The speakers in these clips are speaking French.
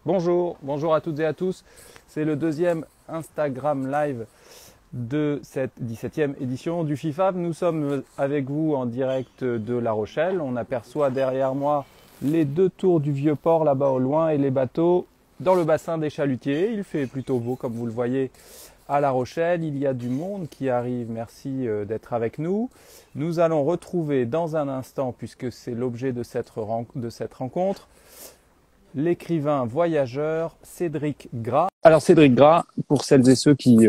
Bonjour, bonjour à toutes et à tous. C'est le deuxième Instagram Live de cette 17e édition du FIFAB. Nous sommes avec vous en direct de La Rochelle. On aperçoit derrière moi les deux tours du Vieux-Port là-bas au loin et les bateaux dans le bassin des Chalutiers. Il fait plutôt beau comme vous le voyez à La Rochelle. Il y a du monde qui arrive. Merci d'être avec nous. Nous allons retrouver dans un instant, puisque c'est l'objet de cette rencontre, l'écrivain voyageur Cédric Gras. Alors Cédric Gras, pour celles et ceux qui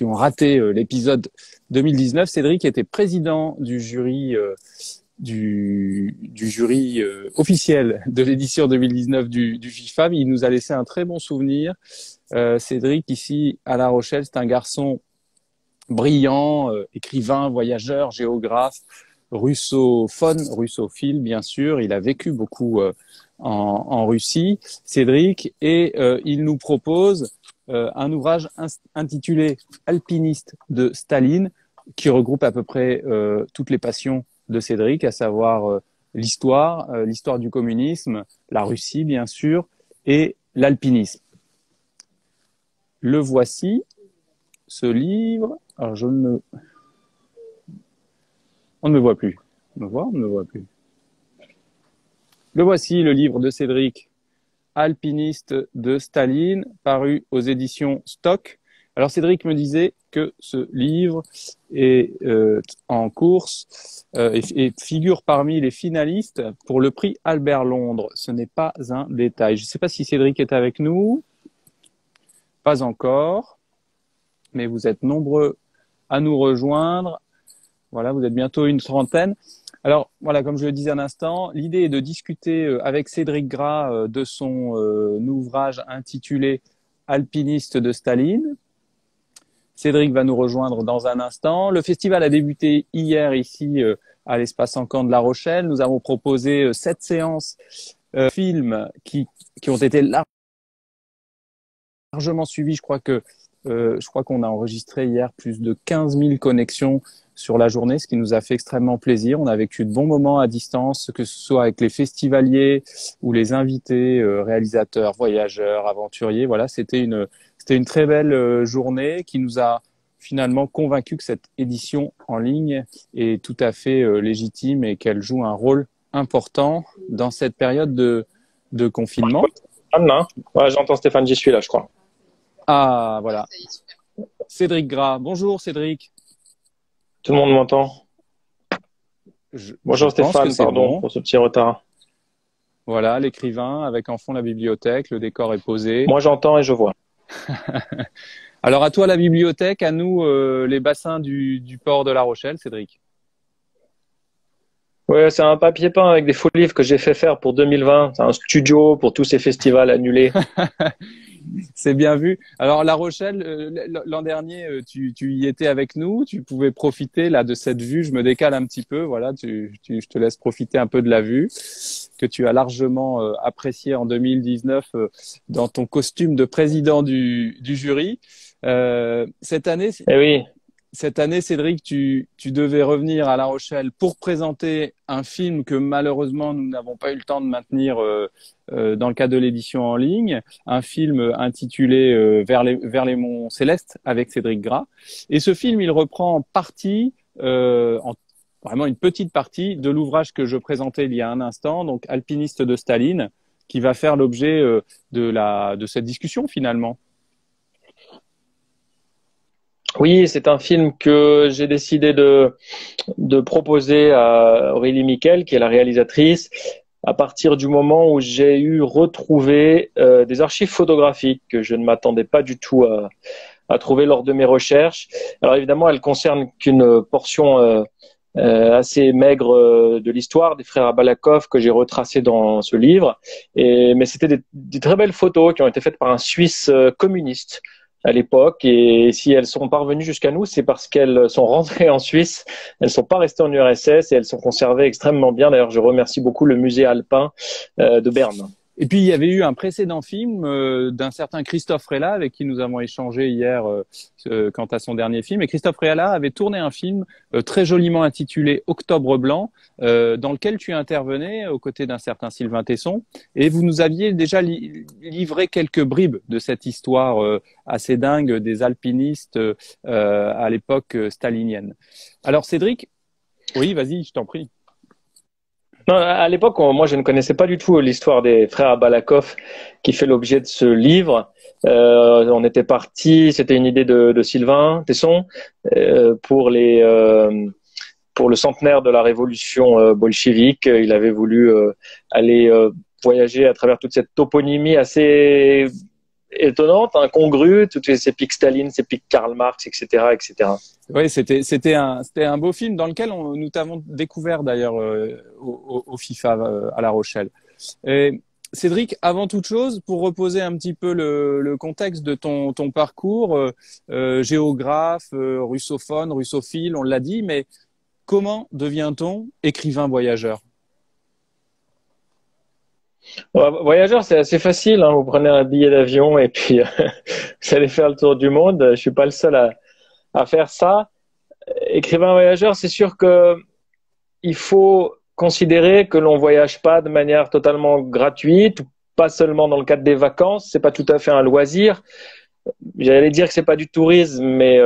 ont raté l'épisode 2019, Cédric était président du jury officiel de l'édition 2019 du FIFAB. Il nous a laissé un très bon souvenir. Cédric, ici à La Rochelle, c'est un garçon brillant, écrivain, voyageur, géographe, russophile bien sûr. Il a vécu beaucoup en Russie, Cédric, et il nous propose un ouvrage intitulé Alpiniste de Staline, qui regroupe à peu près toutes les passions de Cédric, à savoir l'histoire du communisme, la Russie bien sûr, et l'alpinisme. Le voici, ce livre. Alors on ne me voit plus. On ne me voit plus. Le voici, le livre de Cédric, Alpiniste de Staline, paru aux éditions Stock. Alors Cédric me disait que ce livre est en course et figure parmi les finalistes pour le prix Albert Londres. Ce n'est pas un détail. Je ne sais pas si Cédric est avec nous. Pas encore, mais vous êtes nombreux à nous rejoindre. Voilà, vous êtes bientôt une trentaine. Alors voilà, comme je le disais un instant, l'idée est de discuter avec Cédric Gras de son ouvrage intitulé Alpiniste de Staline. Cédric va nous rejoindre dans un instant. Le festival a débuté hier ici à l'espace Encan de La Rochelle. Nous avons proposé 7 séances films qui ont été largement suivies. Je crois qu'on a enregistré hier plus de 15 000 connexions sur la journée, ce qui nous a fait extrêmement plaisir. On a vécu de bons moments à distance, que ce soit avec les festivaliers ou les invités, réalisateurs, voyageurs, aventuriers. Voilà, c'était une très belle journée qui nous a finalement convaincus que cette édition en ligne est tout à fait légitime et qu'elle joue un rôle important dans cette période de confinement. Anne, ouais, j'entends Stéphane, j'y suis là, je crois. Ah, voilà. Cédric Gras. Bonjour Cédric. Tout le monde m'entend? Bonjour Stéphane, pardon bon. Pour ce petit retard. Voilà, l'écrivain avec en fond la bibliothèque, le décor est posé. Moi j'entends et je vois. Alors à toi la bibliothèque, à nous les bassins du port de La Rochelle, Cédric. Ouais, c'est un papier peint avec des faux livres que j'ai fait faire pour 2020. C'est un studio pour tous ces festivals annulés. C'est bien vu. Alors La Rochelle, l'an dernier, tu y étais avec nous, tu pouvais profiter là de cette vue. Je me décale un petit peu, voilà, je te laisse profiter un peu de la vue que tu as largement appréciée en 2019 dans ton costume de président du jury. Cette année, oui. Cette année, Cédric, tu devais revenir à La Rochelle pour présenter un film que malheureusement nous n'avons pas eu le temps de maintenir dans le cadre de l'édition en ligne, un film intitulé Vers les monts célestes avec Cédric Gras. Et ce film, il reprend en partie, vraiment une petite partie de l'ouvrage que je présentais il y a un instant, donc Alpiniste de Staline, qui va faire l'objet de cette discussion finalement. Oui, c'est un film que j'ai décidé de proposer à Aurélie Miquel, qui est la réalisatrice, à partir du moment où j'ai retrouvé des archives photographiques que je ne m'attendais pas du tout à trouver lors de mes recherches. Alors évidemment, elles concernent qu'une portion assez maigre de l'histoire des frères Abalakov que j'ai retracé dans ce livre. Mais c'était des très belles photos qui ont été faites par un Suisse communiste à l'époque, et si elles sont parvenues jusqu'à nous, c'est parce qu'elles sont rentrées en Suisse, elles ne sont pas restées en URSS et elles sont conservées extrêmement bien. D'ailleurs, je remercie beaucoup le musée alpin de Berne. Et puis il y avait eu un précédent film d'un certain Christophe Réla avec qui nous avons échangé hier quant à son dernier film. Et Christophe Réla avait tourné un film très joliment intitulé Octobre blanc, dans lequel tu intervenais aux côtés d'un certain Sylvain Tesson. Et vous nous aviez déjà livré quelques bribes de cette histoire assez dingue des alpinistes à l'époque stalinienne. Alors Cédric, oui, vas-y, je t'en prie. Non, à l'époque, moi, je ne connaissais pas du tout l'histoire des frères Balakov qui fait l'objet de ce livre. On était parti, c'était une idée de Sylvain Tesson pour pour le centenaire de la révolution bolchevique. Il avait voulu aller voyager à travers toute cette toponymie assez étonnante, incongrue, tous ces pics Staline, ces pics Karl Marx, etc., etc. Oui, c'était un beau film dans lequel nous t'avons découvert d'ailleurs au FIFA à La Rochelle. Et Cédric, avant toute chose, pour reposer un petit peu le contexte de ton parcours, géographe, russophone, russophile, on l'a dit, mais comment devient-on écrivain voyageur? Voyageur, c'est assez facile, hein. Vous prenez un billet d'avion et puis vous allez faire le tour du monde. Je suis pas le seul à faire ça. Écrivain voyageur, c'est sûr que il faut considérer que l'on voyage pas de manière totalement gratuite, pas seulement dans le cadre des vacances. C'est pas tout à fait un loisir. J'allais dire que c'est pas du tourisme, mais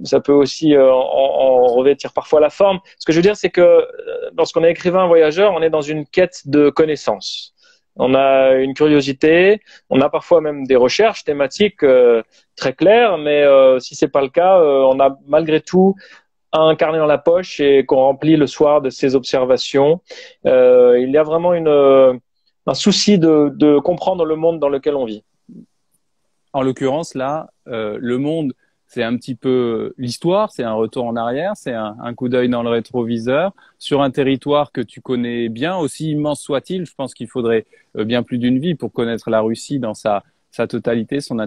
ça peut aussi en revêtir parfois la forme. Ce que je veux dire, c'est que lorsqu'on est écrivain voyageur, on est dans une quête de connaissances. On a une curiosité, on a parfois même des recherches thématiques très claires, mais si c'est pas le cas, on a malgré tout un carnet dans la poche et qu'on remplit le soir de ces observations. Il y a vraiment un souci de comprendre le monde dans lequel on vit. En l'occurrence, là, le monde, c'est un petit peu l'histoire, c'est un retour en arrière, c'est un coup d'œil dans le rétroviseur sur un territoire que tu connais bien, aussi immense soit-il. Je pense qu'il faudrait bien plus d'une vie pour connaître la Russie dans sa totalité, son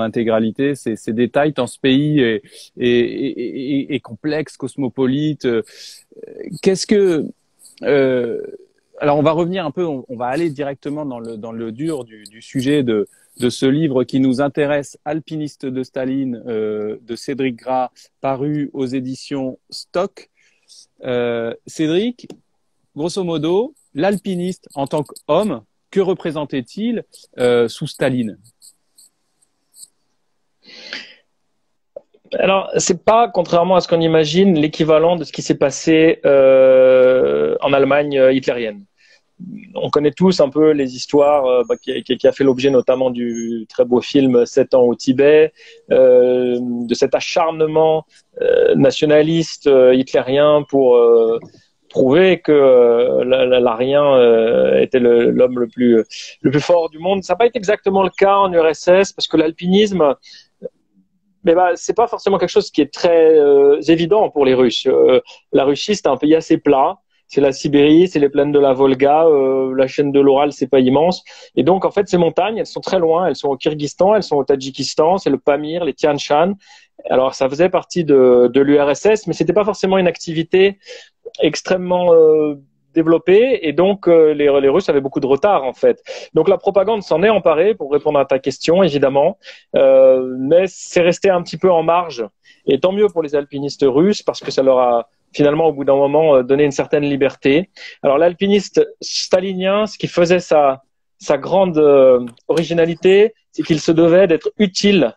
intégralité, ses détails, tant ce pays est complexe, cosmopolite. Qu'est-ce que alors on va revenir un peu, on va aller directement dans le dur du sujet de ce livre qui nous intéresse, Alpiniste de Staline, de Cédric Gras, paru aux éditions Stock. Cédric, grosso modo, l'alpiniste en tant qu'homme, que représentait-il sous Staline? Alors, c'est pas, contrairement à ce qu'on imagine, l'équivalent de ce qui s'est passé en Allemagne hitlérienne. On connaît tous un peu les histoires qui a fait l'objet notamment du très beau film 7 ans au Tibet, de cet acharnement nationaliste hitlérien pour prouver que l'Arien était l'homme le plus fort du monde. Ça n'a pas été exactement le cas en URSS parce que l'alpinisme, mais c'est pas forcément quelque chose qui est très évident pour les Russes. La Russie, c'est un pays assez plat. C'est la Sibérie, c'est les plaines de la Volga, la chaîne de l'Oural, c'est pas immense. Et donc, en fait, ces montagnes, elles sont très loin. Elles sont au Kyrgyzstan, elles sont au Tadjikistan, c'est le Pamir, les Tian Shan. Alors, ça faisait partie de l'URSS, mais c'était pas forcément une activité extrêmement développée. Et donc, les Russes avaient beaucoup de retard, en fait. Donc, la propagande s'en est emparée, pour répondre à ta question, évidemment. Mais c'est resté un petit peu en marge. Et tant mieux pour les alpinistes russes, parce que ça leur a finalement, au bout d'un moment, donner une certaine liberté. Alors, l'alpiniste stalinien, ce qui faisait sa grande originalité, c'est qu'il se devait d'être utile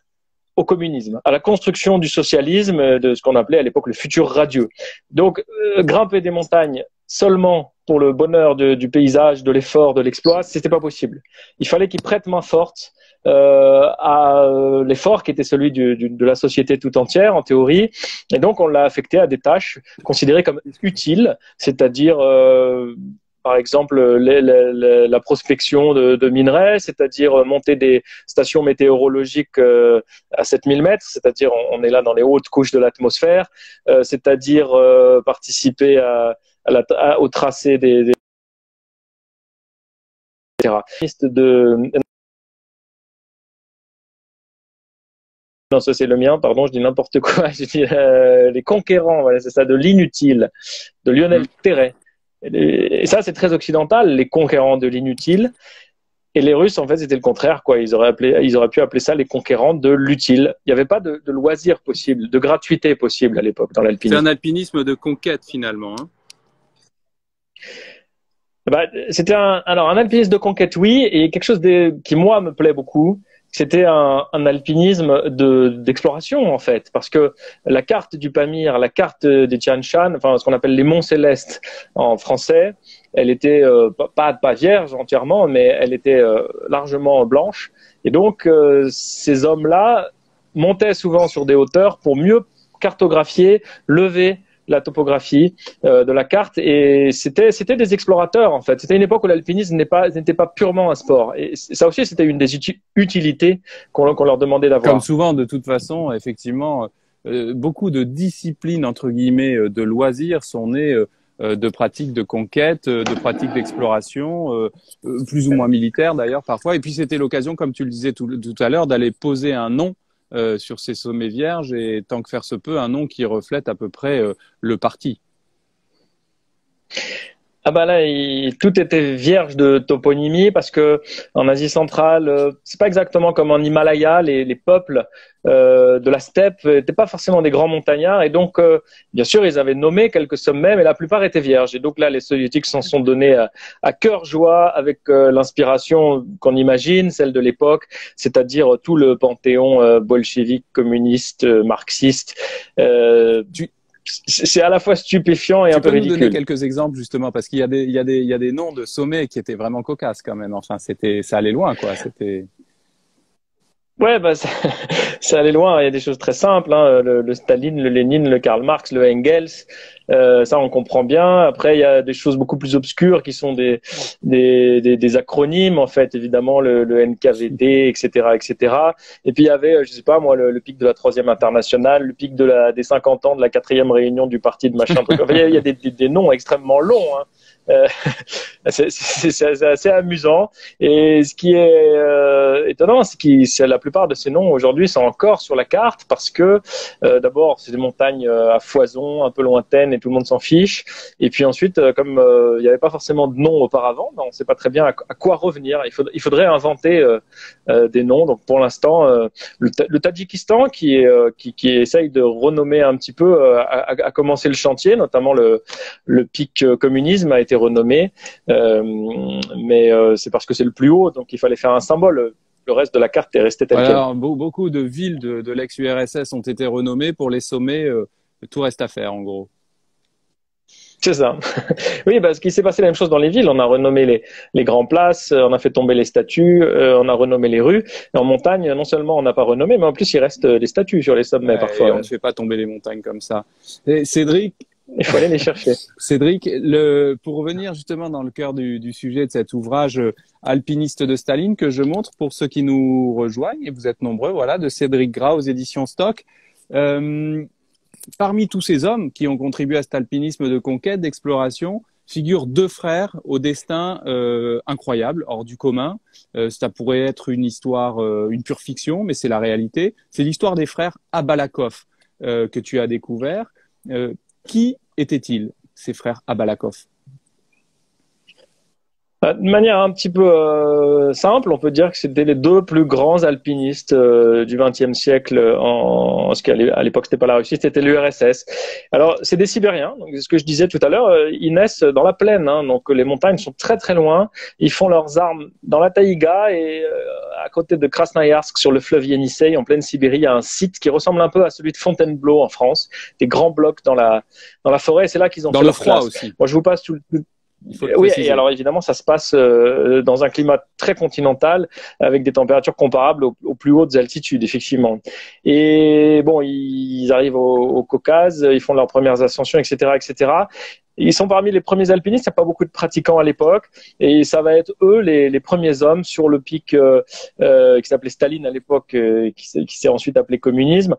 au communisme, à la construction du socialisme, de ce qu'on appelait à l'époque le futur radieux. Donc, grimper des montagnes seulement pour le bonheur du paysage, de l'effort, de l'exploit, c'était pas possible. Il fallait qu'il prête main forte à l'effort qui était celui de la société tout entière en théorie, et donc on l'a affecté à des tâches considérées comme utiles, c'est-à-dire par exemple la prospection de minerais, c'est-à-dire monter des stations météorologiques à 7000 mètres, c'est-à-dire on est là dans les hautes couches de l'atmosphère, c'est-à-dire participer au tracé des non, ça c'est le mien, pardon, je dis n'importe quoi. Je dis les conquérants, voilà, c'est ça, de l'inutile, de Lionel Terray. Et ça, c'est très occidental, les conquérants de l'inutile. Et les Russes, en fait, c'était le contraire, quoi. Ils auraient pu appeler ça les conquérants de l'utile. Il n'y avait pas de loisir possible, de gratuité possible à l'époque dans C'est un l'alpinisme. alpinisme de conquête finalement, hein. Bah, c'était un alpinisme de conquête, oui, et quelque chose qui moi me plaît beaucoup. C'était un alpinisme d'exploration en fait, parce que la carte du Pamir, la carte des Tian Shan, enfin ce qu'on appelle les monts célestes en français, elle était pas vierge entièrement, mais elle était largement blanche. Et donc ces hommes-là montaient souvent sur des hauteurs pour mieux cartographier, lever la topographie de la carte, et c'était des explorateurs en fait. C'était une époque où l'alpinisme n'était pas purement un sport, et ça aussi c'était une des utilités qu'on leur demandait Comme d'avoir. souvent, de toute façon, effectivement, beaucoup de disciplines entre guillemets de loisirs sont nées de pratiques de conquête, de pratiques d'exploration, plus ou moins militaires d'ailleurs parfois. Et puis c'était l'occasion, comme tu le disais tout à l'heure, d'aller poser un nom sur ces sommets vierges, et tant que faire se peut, un nom qui reflète à peu près le parti. Ah bah là, tout était vierge de toponymie, parce que en Asie centrale, c'est pas exactement comme en Himalaya, les peuples de la steppe n'étaient pas forcément des grands montagnards, et donc bien sûr ils avaient nommé quelques sommets, mais la plupart étaient vierges. Et donc là, les soviétiques s'en sont donnés à cœur joie avec l'inspiration qu'on imagine, celle de l'époque, c'est-à-dire tout le panthéon bolchevique, communiste, marxiste. C'est à la fois stupéfiant et Tu un peu peux nous donner ridicule. quelques exemples justement, parce qu'il y a des noms de sommets qui étaient vraiment cocasses quand même. Enfin, ça allait loin, quoi. C'était. Ouais, bah ça allait loin. Il y a des choses très simples, hein. Le Staline, le Lénine, le Karl Marx, le Engels, ça on comprend bien. Après, il y a des choses beaucoup plus obscures qui sont des acronymes en fait, évidemment le NKVD, etc., etc. Et puis il y avait, je sais pas moi, le pic de la troisième internationale, le pic des 50 ans de la quatrième réunion du parti de machin truc. Enfin, il y a des noms extrêmement longs, hein. Euh, c'est assez amusant. Et ce qui est étonnant, c'est la plupart de ces noms aujourd'hui sont encore sur la carte, parce que d'abord c'est des montagnes à foison, un peu lointaines, et tout le monde s'en fiche. Et puis ensuite, comme il n'y avait pas forcément de nom auparavant, ben, on ne sait pas très bien à quoi revenir. Il faudrait inventer des noms. Donc pour l'instant, le Tadjikistan qui essaye de renommer un petit peu a commencé le chantier, notamment le pic communisme a été renommé, mais c'est parce que c'est le plus haut, donc il fallait faire un symbole. Le reste de la carte est resté tel quel. Alors, beaucoup de villes de l'ex-URSS ont été renommées pour les sommets. Tout reste à faire, en gros. C'est ça. Oui, parce qu'il s'est passé la même chose dans les villes. On a renommé les grandes places, on a fait tomber les statues, on a renommé les rues. Et en montagne, non seulement on n'a pas renommé, mais en plus il reste des statues sur les sommets Ouais, et on parfois. ne fait pas tomber les montagnes comme ça. Et Cédric, Il faut aller les chercher. Cédric, pour revenir justement dans le cœur du sujet de cet ouvrage Alpiniste de Staline que je montre pour ceux qui nous rejoignent, et vous êtes nombreux, voilà, de Cédric Gras aux éditions Stock. Parmi tous ces hommes qui ont contribué à cet alpinisme de conquête, d'exploration, figurent deux frères au destin incroyable, hors du commun. Ça pourrait être une histoire, une pure fiction, mais c'est la réalité. C'est l'histoire des frères Abalakov que tu as découvert. Qui étaient-ils, ces frères Abalakov? De manière un petit peu simple, on peut dire que c'était les deux plus grands alpinistes du XXe siècle, ce qu'à l'époque c'était pas la Russie, c'était l'URSS. Alors c'est des Sibériens, donc ce que je disais tout à l'heure, ils naissent dans la plaine, hein, donc les montagnes sont très très loin. Ils font leurs armes dans la taïga, et à côté de Krasnoïarsk, sur le fleuve Yenisseï, en pleine Sibérie, il y a un site qui ressemble un peu à celui de Fontainebleau en France, des grands blocs dans la forêt. Et c'est là qu'ils ont Dans fait le leur froid classe. aussi, Moi, je vous passe tout le il faut le Oui, et préciser. alors évidemment, ça se passe dans un climat très continental, avec des températures comparables aux plus hautes altitudes, effectivement. Et bon, ils arrivent au Caucase, ils font leurs premières ascensions, etc., etc. Ils sont parmi les premiers alpinistes. Il n'y a pas beaucoup de pratiquants à l'époque, et ça va être eux les premiers hommes sur le pic qui s'appelait Staline à l'époque, qui s'est ensuite appelé communisme,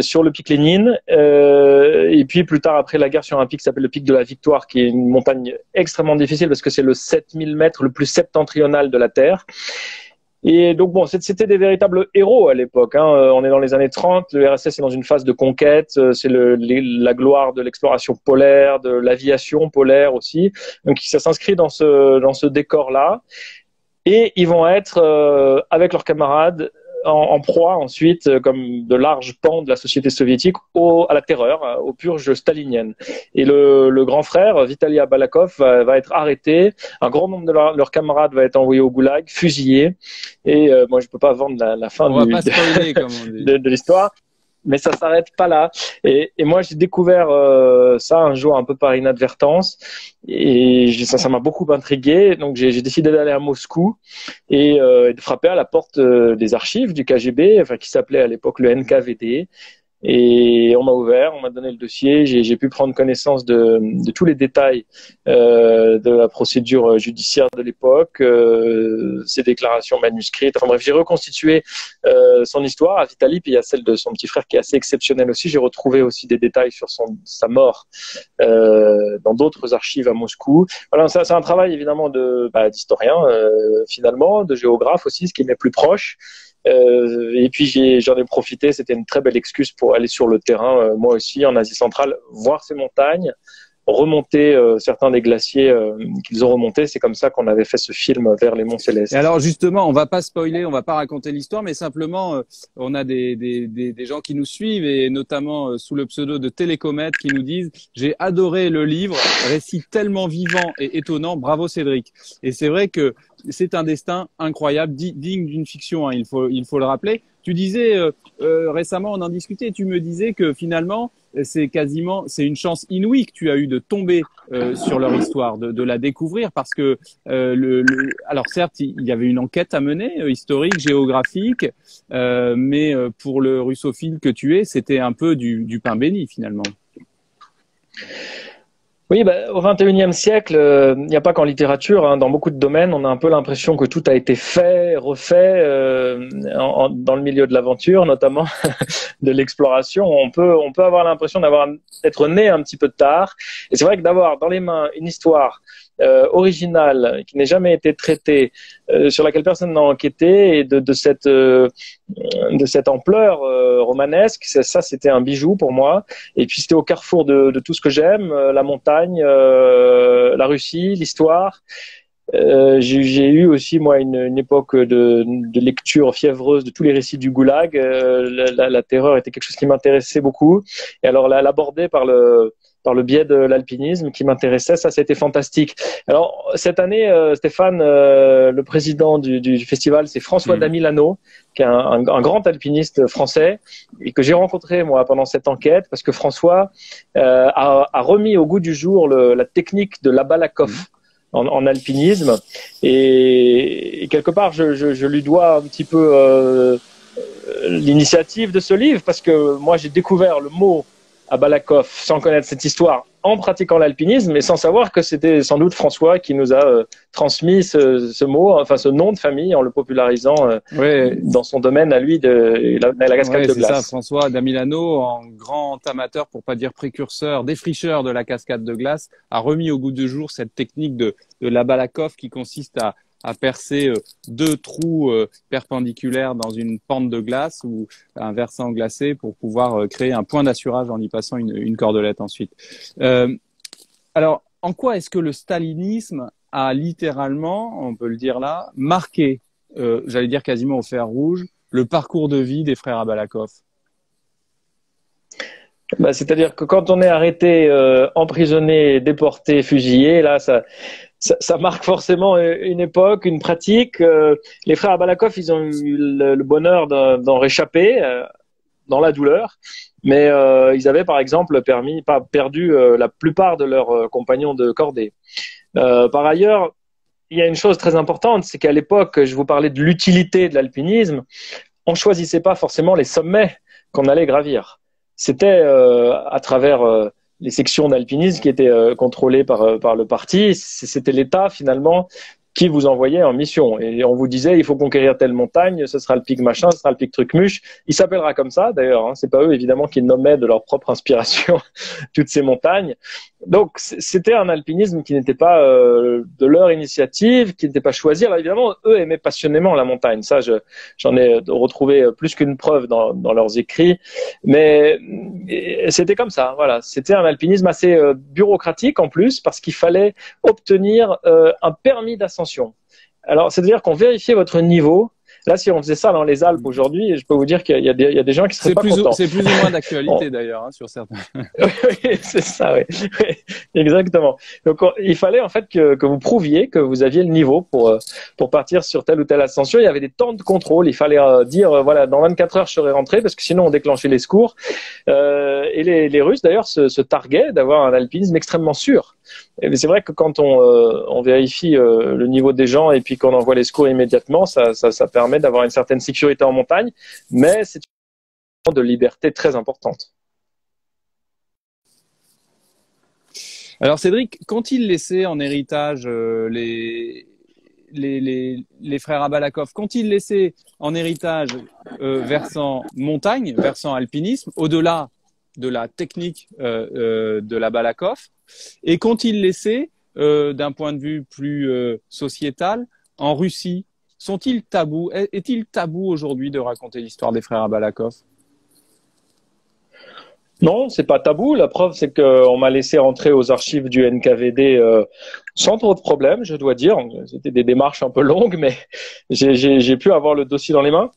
sur le pic Lénine, et puis plus tard après la guerre sur un pic qui s'appelle le pic de la Victoire, qui est une montagne extrêmement difficile parce que c'est le 7000 mètres le plus septentrional de la Terre. Et donc bon, c'était des véritables héros à l'époque, hein. On est dans les années 30, le RSS est dans une phase de conquête, c'est la gloire de l'exploration polaire, de l'aviation polaire aussi. Donc ça s'inscrit dans ce décor-là. et ils vont être avec leurs camarades en proie ensuite, comme de larges pans de la société soviétique, à la terreur, aux purges staliniennes. Et le grand frère, Vitaly Abalakov, va être arrêté. Un grand nombre de leurs camarades va être envoyé au goulag, fusillé. Et moi, je peux pas vendre la fin On va pas spoiler, comme on dit. de l'histoire. Mais ça s'arrête pas là. Et moi, j'ai découvert ça un jour un peu par inadvertance, et ça m'a beaucoup intrigué. Donc, j'ai décidé d'aller à Moscou et de frapper à la porte des archives du KGB, enfin qui s'appelait à l'époque le NKVD. Et on m'a ouvert, on m'a donné le dossier, j'ai pu prendre connaissance de tous les détails de la procédure judiciaire de l'époque, ses déclarations manuscrites. Enfin bref, j'ai reconstitué son histoire à Vitaly, puis il y a celle de son petit frère qui est assez exceptionnelle aussi. J'ai retrouvé aussi des détails sur sa mort dans d'autres archives à Moscou. Voilà, c'est un travail évidemment d'historien finalement, de géographe aussi, ce qui m'est plus proche. Et puis j'en ai profité, c'était une très belle excuse pour aller sur le terrain, moi aussi en Asie centrale, voir ces montagnes, remonter certains des glaciers qu'ils ont remontés. C'est comme ça qu'on avait fait ce film vers les Monts Célestes. Et alors justement, on va pas spoiler, on va pas raconter l'histoire, mais simplement, on a des gens qui nous suivent, et notamment sous le pseudo de Télécomètre, qui nous disent: j'ai adoré le livre, récit tellement vivant et étonnant, bravo Cédric. Et c'est vrai que c'est un destin incroyable, digne d'une fiction, hein, il faut le rappeler. Tu disais récemment, on en discutait, tu me disais que finalement c'est une chance inouïe que tu as eu de tomber sur leur histoire, de la découvrir, parce que alors certes il y avait une enquête à mener, historique, géographique, mais pour le russophile que tu es, c'était un peu du pain béni finalement. Oui, au XXIe siècle, il n'y a pas qu'en littérature, hein, dans beaucoup de domaines, on a un peu l'impression que tout a été fait, refait dans le milieu de l'aventure, notamment de l'exploration. On peut avoir l'impression d'être né un petit peu tard. Et c'est vrai que d'avoir dans les mains une histoire originale qui n'ait jamais été traitée, sur laquelle personne n'a enquêté, et de cette ampleur romanesque, ça c'était un bijou pour moi. Et puis c'était au carrefour de tout ce que j'aime, la montagne, la Russie, l'histoire. J'ai eu aussi moi une époque de lecture fiévreuse de tous les récits du Goulag. La terreur était quelque chose qui m'intéressait beaucoup, et alors l'aborder par le biais de l'alpinisme qui m'intéressait, ça c'était fantastique. Alors cette année, Stéphane, le président du festival, c'est François Damilano, qui est un grand alpiniste français, et que j'ai rencontré moi pendant cette enquête, parce que François a remis au goût du jour la technique de l'Abalakov en alpinisme, et quelque part je lui dois un petit peu l'initiative de ce livre, parce que moi j'ai découvert le mot Abalakov sans connaître cette histoire, en pratiquant l'alpinisme, et sans savoir que c'était sans doute François qui nous a transmis ce mot, enfin ce nom de famille, en le popularisant dans son domaine à lui de la cascade de glace. C'est ça, François Damilano, en grand amateur, pour pas dire précurseur, défricheur de la cascade de glace, a remis au goût du jour cette technique de l'Abalakov, qui consiste à percer deux trous perpendiculaires dans une pente de glace ou un versant glacé, pour pouvoir créer un point d'assurage en y passant une cordelette ensuite. Alors, en quoi est-ce que le stalinisme a littéralement, on peut le dire là, marqué, j'allais dire quasiment au fer rouge, le parcours de vie des frères Abalakov? C'est-à-dire que quand on est arrêté, emprisonné, déporté, fusillé, là, ça marque forcément une époque, une pratique. Les frères Abalakov, ils ont eu le bonheur d'en réchapper dans la douleur, mais ils avaient par exemple perdu la plupart de leurs compagnons de cordée. Par ailleurs, il y a une chose très importante, c'est qu'à l'époque, je vous parlais de l'utilité de l'alpinisme, on choisissait pas forcément les sommets qu'on allait gravir. C'était à travers les sections d'alpinisme qui étaient contrôlées par le parti. C'était l'État finalement qui vous envoyait en mission. Et on vous disait, il faut conquérir telle montagne, ce sera le pic machin, ce sera le pic truc-muche. Il s'appellera comme ça, d'ailleurs. Hein. C'est pas eux, évidemment, qui nommaient de leur propre inspiration toutes ces montagnes. Donc, c'était un alpinisme qui n'était pas de leur initiative, qui n'était pas choisi. Alors, évidemment, eux aimaient passionnément la montagne. Ça, j'en ai retrouvé plus qu'une preuve dans leurs écrits. Mais c'était comme ça, voilà. C'était un alpinisme assez bureaucratique, en plus, parce qu'il fallait obtenir un permis d'ascension. Alors, c'est-à-dire qu'on vérifiait votre niveau. Là, si on faisait ça dans les Alpes aujourd'hui, je peux vous dire qu'il y a des gens qui seraient pas contents. C'est plus ou moins d'actualité d'ailleurs, hein, sur certains. Oui, c'est ça, oui. Oui, exactement. Donc, il fallait en fait que vous prouviez que vous aviez le niveau pour partir sur telle ou telle ascension. Il y avait des temps de contrôle. Il fallait dire, voilà, dans 24 heures, je serai rentré, parce que sinon, on déclenchait les secours. Et les Russes, d'ailleurs, se targuaient d'avoir un alpinisme extrêmement sûr. Et c'est vrai que quand on vérifie le niveau des gens et puis qu'on envoie les secours immédiatement, ça permet d'avoir une certaine sécurité en montagne, mais c'est une de liberté très importante. Alors Cédric, qu'ont-ils laissé en héritage les frères Abalakov? Qu'ont-ils laissé en héritage versant montagne, versant alpinisme, au-delà de la technique de la Balakov? Et qu'ont-ils laissé d'un point de vue plus sociétal en Russie? Sont-ils tabous? Est-il tabou aujourd'hui de raconter l'histoire des frères Abalakov? Non, c'est pas tabou. La preuve, c'est qu'on m'a laissé entrer aux archives du NKVD sans trop de problèmes, je dois dire. C'était des démarches un peu longues, mais j'ai pu avoir le dossier dans les mains.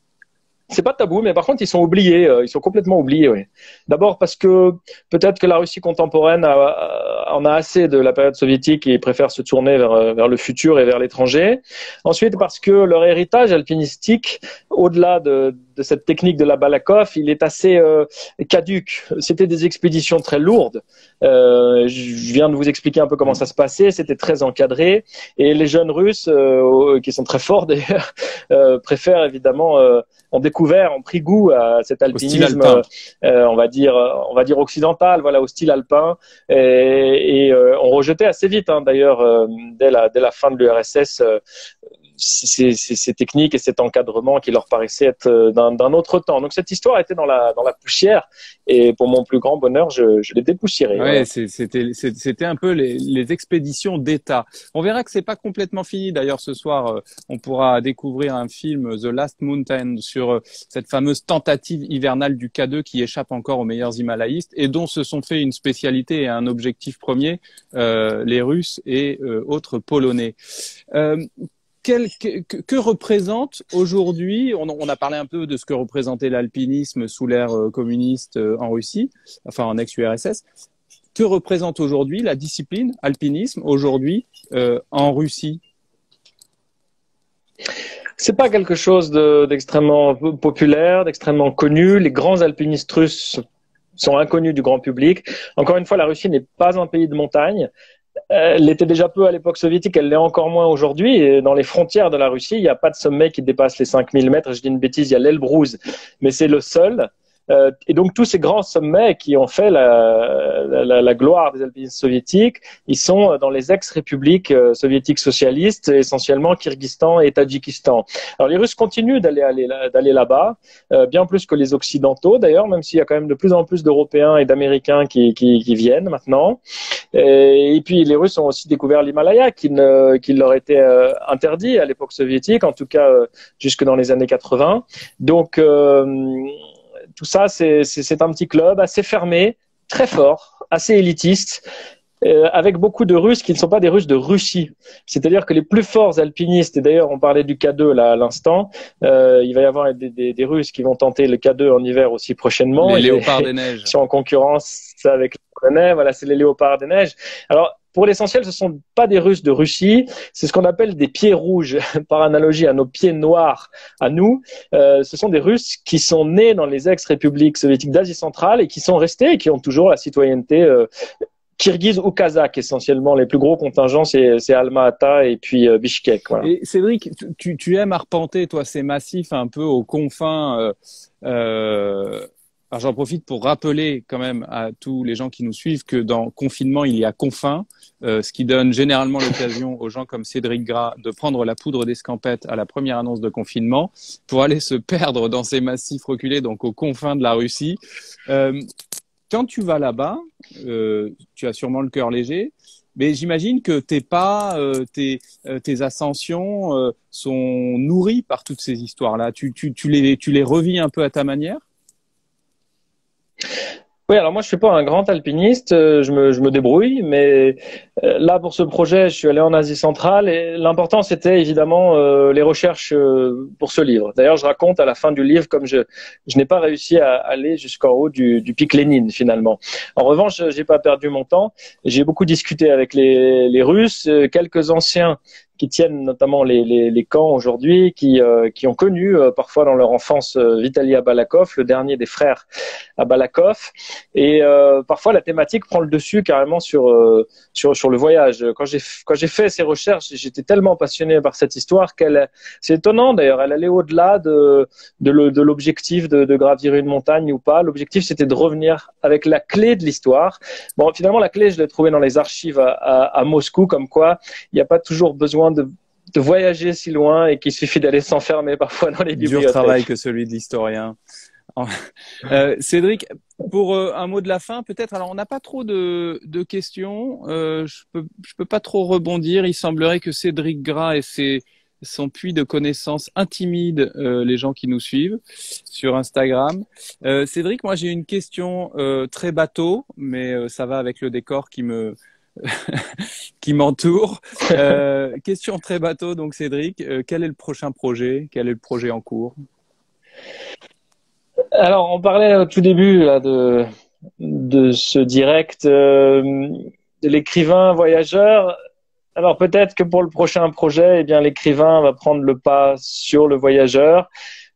C'est pas tabou, mais par contre, ils sont oubliés. Ils sont complètement oubliés, oui. D'abord parce que peut-être que la Russie contemporaine en a assez de la période soviétique et préfère se tourner vers le futur et vers l'étranger. Ensuite, parce que leur héritage alpinistique, au-delà de cette technique de la Balakov, il est assez caduque. C'était des expéditions très lourdes. Je viens de vous expliquer un peu comment ça se passait. C'était très encadré. Et les jeunes Russes, qui sont très forts d'ailleurs, préfèrent évidemment ont découvert, ont pris goût à cet alpinisme, on va dire occidental, voilà, au style alpin, et on rejetait assez vite, hein, d'ailleurs, dès la fin de l'URSS, ces techniques et cet encadrement qui leur paraissait être d'un autre temps. Donc cette histoire était dans la poussière, et pour mon plus grand bonheur, je l'ai dépoussiérée. Ouais, voilà. C'était un peu les expéditions d'État. On verra que c'est pas complètement fini. D'ailleurs, ce soir, on pourra découvrir un film, The Last Mountain, sur cette fameuse tentative hivernale du K2 qui échappe encore aux meilleurs himalayistes et dont se sont fait une spécialité et un objectif premier les Russes et autres Polonais. Que représente aujourd'hui, on a parlé un peu de ce que représentait l'alpinisme sous l'ère communiste en Russie, enfin en ex-URSS. Que représente aujourd'hui la discipline alpinisme aujourd'hui en Russie? C'est pas quelque chose d'extrêmement populaire, d'extrêmement connu. Les grands alpinistes russes sont inconnus du grand public. Encore une fois, la Russie n'est pas un pays de montagne. Elle l'était déjà peu à l'époque soviétique, elle l'est encore moins aujourd'hui. Et dans les frontières de la Russie, il n'y a pas de sommet qui dépasse les 5000 mètres. Je dis une bêtise, il y a l'Elbrouz, mais c'est le seul. Et donc tous ces grands sommets qui ont fait la gloire des alpinistes soviétiques, ils sont dans les ex-républiques soviétiques socialistes, essentiellement Kirghizistan et Tadjikistan. Alors les Russes continuent d'aller là-bas, bien plus que les Occidentaux d'ailleurs, même s'il y a quand même de plus en plus d'Européens et d'Américains qui viennent maintenant. Et puis les Russes ont aussi découvert l'Himalaya, qui leur était interdit à l'époque soviétique, en tout cas jusque dans les années 80. Donc tout ça, c'est un petit club assez fermé, très fort, assez élitiste, avec beaucoup de Russes qui ne sont pas des Russes de Russie. C'est-à-dire que les plus forts alpinistes, et d'ailleurs on parlait du K2 là à l'instant, il va y avoir des Russes qui vont tenter le K2 en hiver aussi prochainement. Les léopards des neiges. Ils sont en concurrence avec les Polonais, voilà, c'est les léopards des neiges. Alors, pour l'essentiel, ce ne sont pas des Russes de Russie, c'est ce qu'on appelle des pieds rouges, par analogie à nos pieds noirs à nous. Ce sont des Russes qui sont nés dans les ex-républiques soviétiques d'Asie centrale et qui sont restés et qui ont toujours la citoyenneté kirghize ou kazakh essentiellement. Les plus gros contingents, c'est Alma-Ata et puis Bishkek. Voilà. Et Cédric, tu aimes arpenter, toi, ces massifs un peu aux confins. Alors j'en profite pour rappeler quand même à tous les gens qui nous suivent que dans confinement, il y a confins, ce qui donne généralement l'occasion aux gens comme Cédric Gras de prendre la poudre d'escampette à la première annonce de confinement pour aller se perdre dans ces massifs reculés, donc aux confins de la Russie. Quand tu vas là-bas, tu as sûrement le cœur léger, mais j'imagine que tes ascensions sont nourries par toutes ces histoires-là. Tu les revis un peu à ta manière? Oui, alors moi je suis pas un grand alpiniste, je me débrouille, mais là pour ce projet, je suis allé en Asie centrale et l'important c'était évidemment les recherches pour ce livre. D'ailleurs, je raconte à la fin du livre comme je n'ai pas réussi à aller jusqu'en haut du pic Lénine finalement. En revanche, j'ai pas perdu mon temps. J'ai beaucoup discuté avec les Russes, quelques anciens qui tiennent notamment les camps aujourd'hui, qui ont connu parfois dans leur enfance Vitaly Abalakov, le dernier des frères Abalakov. Et parfois, la thématique prend le dessus carrément sur le voyage. Quand j'ai fait ces recherches, j'étais tellement passionné par cette histoire qu'elle, c'est étonnant d'ailleurs, elle allait au-delà de l'objectif de gravir une montagne ou pas. L'objectif, c'était de revenir avec la clé de l'histoire. Bon, finalement, la clé, je l'ai trouvée dans les archives à Moscou, comme quoi il n'y a pas toujours besoin de voyager si loin et qu'il suffit d'aller s'enfermer parfois dans les bibliothèques. Dur travail que celui de l'historien. Cédric, pour un mot de la fin, peut-être. Alors, on n'a pas trop de questions. Je peux pas trop rebondir. Il semblerait que Cédric Gras et son puits de connaissances intimide les gens qui nous suivent sur Instagram. Cédric, moi j'ai une question très bateau, mais ça va avec le décor qui m'entoure. Question très bateau, donc Cédric, quel est le prochain projet? Quel est le projet en cours? Alors, on parlait au tout début là, de ce direct de l'écrivain voyageur. Alors peut-être que pour le prochain projet, eh bien l'écrivain va prendre le pas sur le voyageur.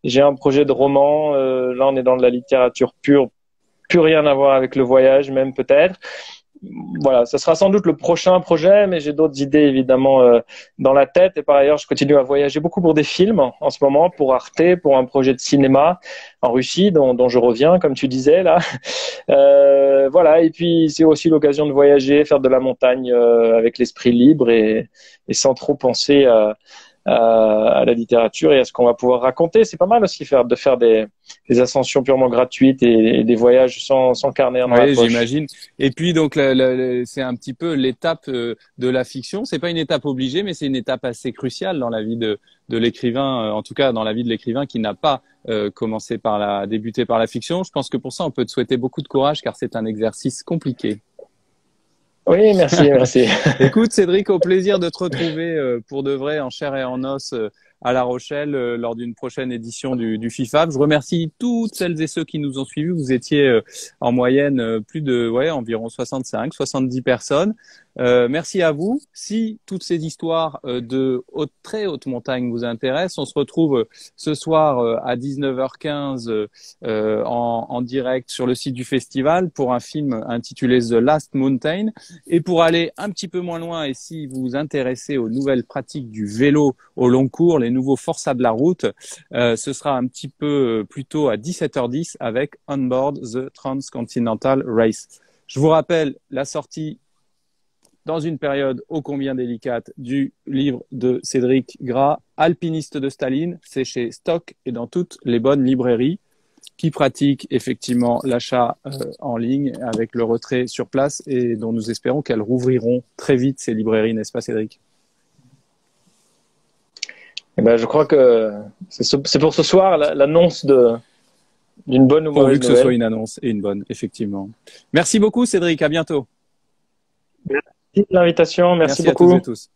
J'ai un projet de roman. Là, on est dans de la littérature pure, plus rien à voir avec le voyage, même peut-être. Voilà, ça sera sans doute le prochain projet, mais j'ai d'autres idées évidemment dans la tête. Et par ailleurs, je continue à voyager beaucoup pour des films en ce moment, pour Arte, pour un projet de cinéma en Russie, dont je reviens, comme tu disais là. Voilà, et puis c'est aussi l'occasion de voyager, faire de la montagne avec l'esprit libre et sans trop penser à la littérature et à ce qu'on va pouvoir raconter. C'est pas mal aussi de faire des ascensions purement gratuites et des voyages sans carnet dans la Oui, poche. j'imagine. Et puis donc c'est un petit peu l'étape de la fiction. C'est pas une étape obligée, mais c'est une étape assez cruciale dans la vie de l'écrivain, en tout cas dans la vie de l'écrivain qui n'a pas débuté par la fiction. Je pense que pour ça, on peut te souhaiter beaucoup de courage car c'est un exercice compliqué. Oui, merci, merci. Écoute, Cédric, au plaisir de te retrouver pour de vrai en chair et en os à La Rochelle lors d'une prochaine édition du FIFAB. Je remercie toutes celles et ceux qui nous ont suivis. Vous étiez en moyenne environ 65, 70 personnes. Merci à vous. Si toutes ces histoires de très haute montagne vous intéressent, on se retrouve ce soir à 19h15 en direct sur le site du festival pour un film intitulé The Last Mountain. Et pour aller un petit peu moins loin, et si vous vous intéressez aux nouvelles pratiques du vélo au long cours, les nouveaux forçats de la route, ce sera un petit peu plus tôt à 17h10 avec On Board the Transcontinental Race. Je vous rappelle la sortie dans une période ô combien délicate du livre de Cédric Gras, Alpiniste de Staline. C'est chez Stock et dans toutes les bonnes librairies qui pratiquent effectivement l'achat en ligne avec le retrait sur place et dont nous espérons qu'elles rouvriront très vite ces librairies, n'est-ce pas Cédric? Eh ben, je crois que c'est pour ce soir l'annonce d'une bonne ou mauvaise Pourvu que ce nouvelle. soit une annonce et une bonne, effectivement. Merci beaucoup Cédric, à bientôt. Merci de l'invitation, merci à beaucoup. tous et tous.